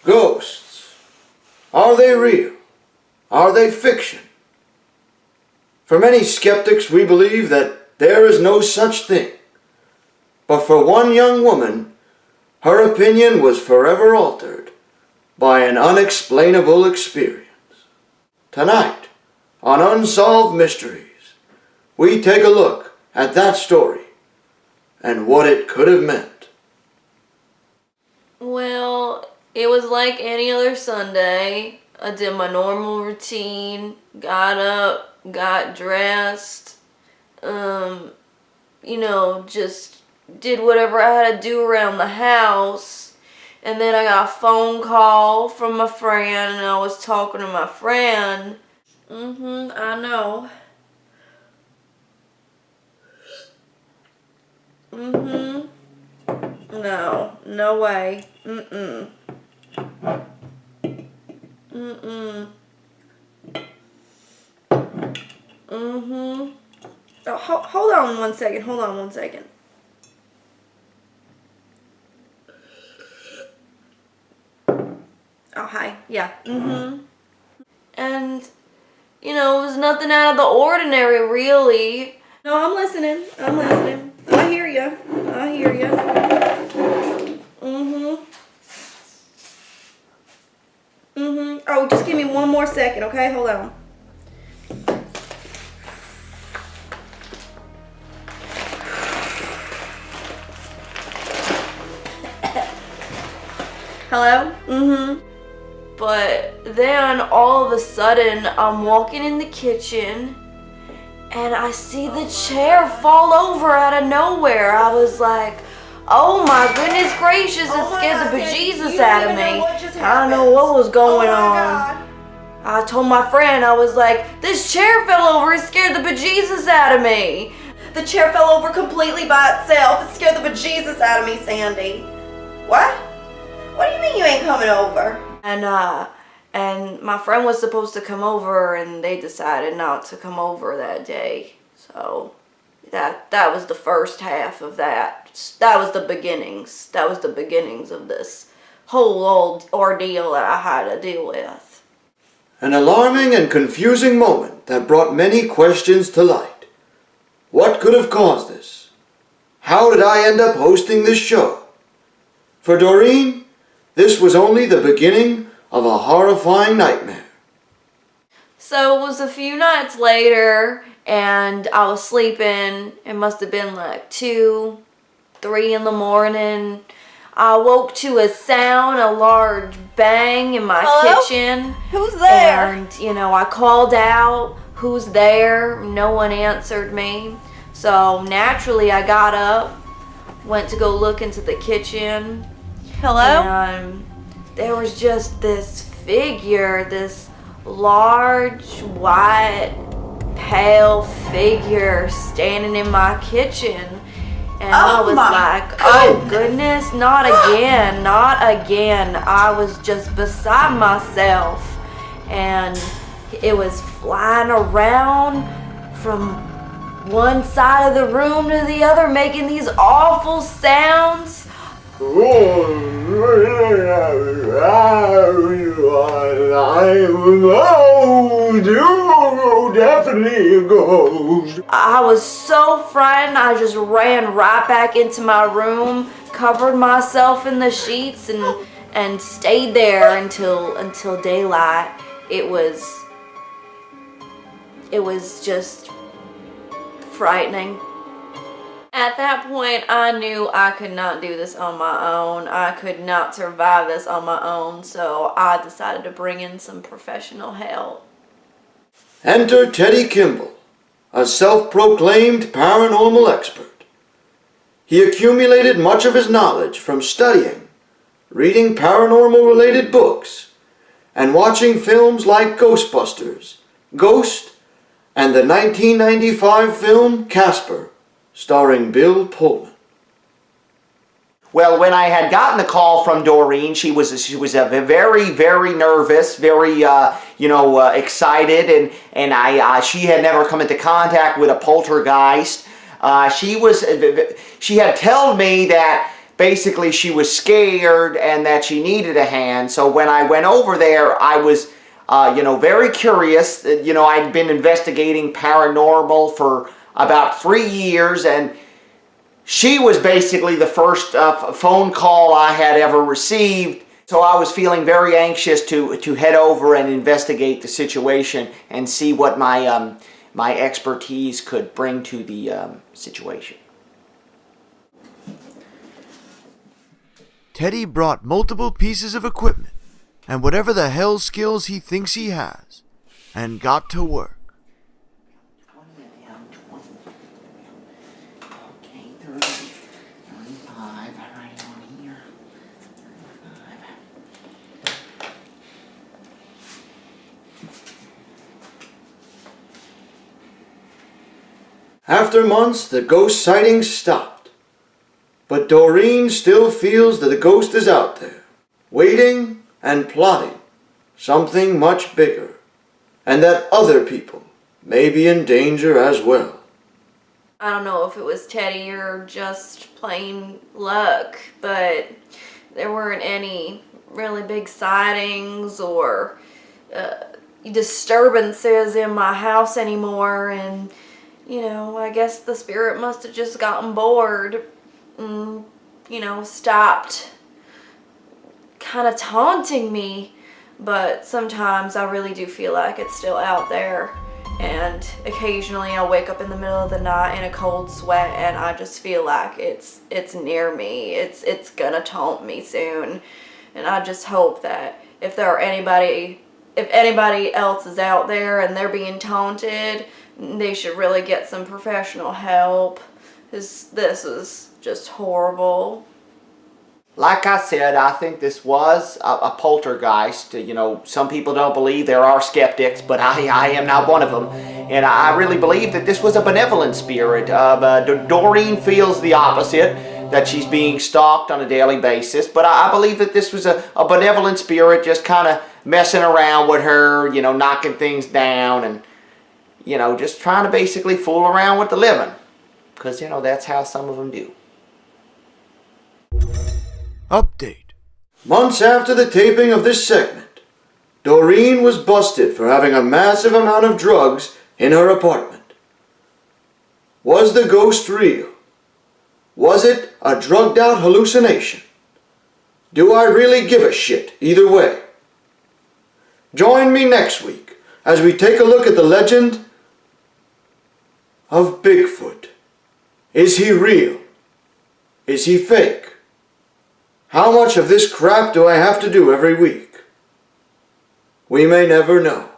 Ghosts. Are they real? Are they fiction? For many skeptics, we believe that there is no such thing. But for one young woman, her opinion was forever altered by an unexplainable experience. Tonight, on Unsolved Mysteries, we take a look at that story and what it could have meant. Well, it was like any other Sunday. I did my normal routine, got up, got dressed, just did whatever I had to do around the house. And then I got a phone call from my friend, and I was talking to my friend. I know. No way. Oh, hold on one second. Oh, hi. Yeah. And, it was nothing out of the ordinary, really. No, I'm listening. I hear you. Oh, just give me one more second, okay? Hold on. Hello? But then all of a sudden, I'm walking in the kitchen and I see the chair fall over out of nowhere. I was like, oh my goodness gracious, it scared the bejesus out of me. I don't know what was going on. I told my friend, I was like, this chair fell over, it scared the bejesus out of me. The chair fell over completely by itself. It scared the bejesus out of me, Sandy. What? What do you mean you ain't coming over? And my friend was supposed to come over, and they decided not to come over that day. So that was the first half of that. That was the beginnings. That was the beginnings of this whole old ordeal that I had to deal with. An alarming and confusing moment that brought many questions to light. What could have caused this? How did I end up hosting this show? For Doreen, this was only the beginning of a horrifying nightmare. So it was a few nights later, and I was sleeping. It must have been like 2, 3 in the morning. I woke to a sound, a large bang in my kitchen. Who's there? And, I called out, who's there? No one answered me. So naturally I got up, went to go look into the kitchen. Hello? And there was just this figure, this large, white, pale figure standing in my kitchen. And I was like, oh goodness, not again. I was just beside myself. And it was flying around from one side of the room to the other, making these awful sounds. Definitely a ghost. I was so frightened, I just ran right back into my room, covered myself in the sheets, and stayed there until daylight. It was just frightening. At that point, I knew I could not do this on my own. I could not survive this on my own, so I decided to bring in some professional help. Enter Teddy Kimball, a self-proclaimed paranormal expert. He accumulated much of his knowledge from studying, reading paranormal-related books, and watching films like Ghostbusters, Ghost, and the 1995 film Casper, starring Bill Pullman. Well, when I had gotten the call from Doreen, she was very, very nervous, very excited, and she had never come into contact with a poltergeist. She had told me that basically she was scared and that she needed a hand. So when I went over there, I was, very curious. I'd been investigating paranormal for about 3 years, and she was basically the first phone call I had ever received. So I was feeling very anxious to head over and investigate the situation and see what my my expertise could bring to the situation. Teddy brought multiple pieces of equipment and whatever the hell skills he thinks he has, and got to work. Okay, 30, 35, right on here. 35. After months, the ghost sightings stopped. But Doreen still feels that the ghost is out there, waiting and plotting something much bigger, and that other people may be in danger as well. I don't know if it was Teddy or just plain luck, but there weren't any really big sightings or disturbances in my house anymore, and I guess the spirit must have just gotten bored and, stopped kind of taunting me. But sometimes I really do feel like it's still out there, and occasionally I'll wake up in the middle of the night in a cold sweat and I just feel like it's near me. It's gonna taunt me soon, and I just hope that if anybody else is out there and they're being taunted, they should really get some professional help, because this is just horrible. Like I said, I think this was a poltergeist. Some people don't believe, there are skeptics, but I am not one of them. And I really believe that this was a benevolent spirit. Doreen feels the opposite, that she's being stalked on a daily basis. But I believe that this was a benevolent spirit just kind of messing around with her, knocking things down and, just trying to basically fool around with the living. Because, that's how some of them do. Update. Months after the taping of this segment, Doreen was busted for having a massive amount of drugs in her apartment. Was the ghost real? Was it a drugged out hallucination? Do I really give a shit either way? Join me next week as we take a look at the legend of Bigfoot. Is he real? Is he fake? How much of this crap do I have to do every week? We may never know.